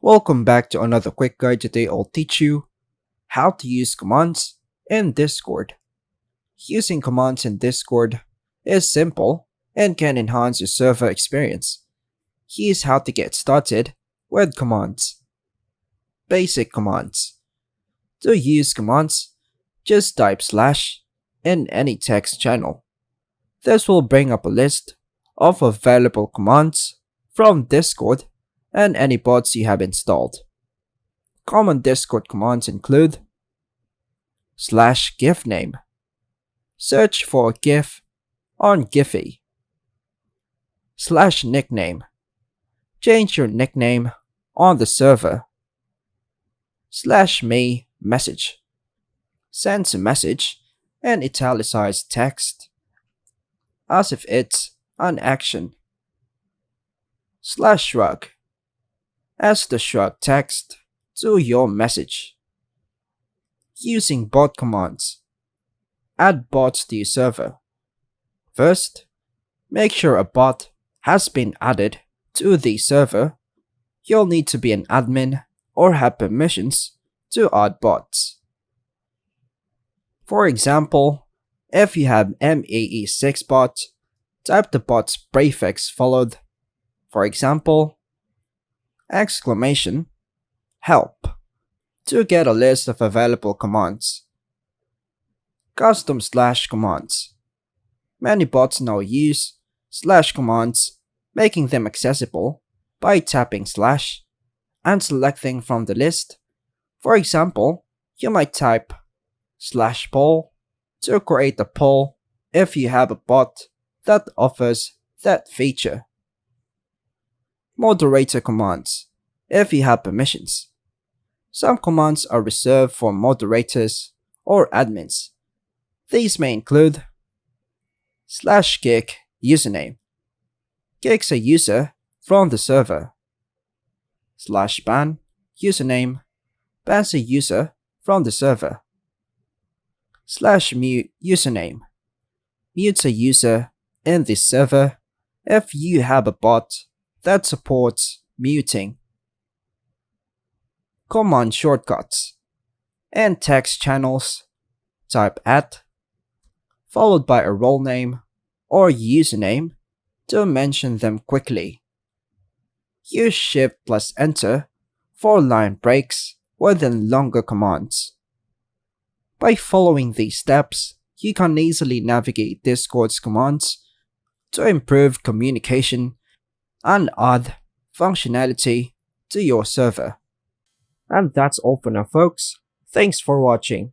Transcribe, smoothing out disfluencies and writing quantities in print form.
Welcome back to another quick guide. Today I'll teach you how to use commands in Discord. Using commands in Discord is simple and can enhance your server experience. Here's how to get started with commands. Basic commands. To use commands, just type slash in any text channel. This will bring up a list of available commands from Discord and any bots you have installed. Common Discord commands include slash GIF name. Search for a GIF on Giphy. Slash nickname. Change your nickname on the server. Slash me message. Sends a message in italicized text as if it's an action. Slash shrug. As the shrug text to your message. Using bot commands. Add bots to your server. First, make sure a bot has been added to the server. You'll need to be an admin or have permissions to add bots. For example, if you have MAE6 bot, type the bot's prefix followed, for example, exclamation help to get a list of available commands. Custom slash commands. Many bots now use slash commands, making them accessible by tapping slash and selecting from the list. For example, you might type slash poll to create a poll if you have a bot that offers that feature. Moderator commands, if you have permissions. Some commands are reserved for moderators or admins. These may include slash kick username. Kicks a user from the server. Slash ban username. Bans a user from the server. Slash mute username. Mutes a user in the server if you have a bot that supports muting. Command shortcuts. In text channels, type @ followed by a role name or username to mention them quickly. Use Shift plus Enter for line breaks within longer commands. By following these steps, you can easily navigate Discord's commands to improve communication and add functionality to your server. And that's all for now, folks. Thanks for watching.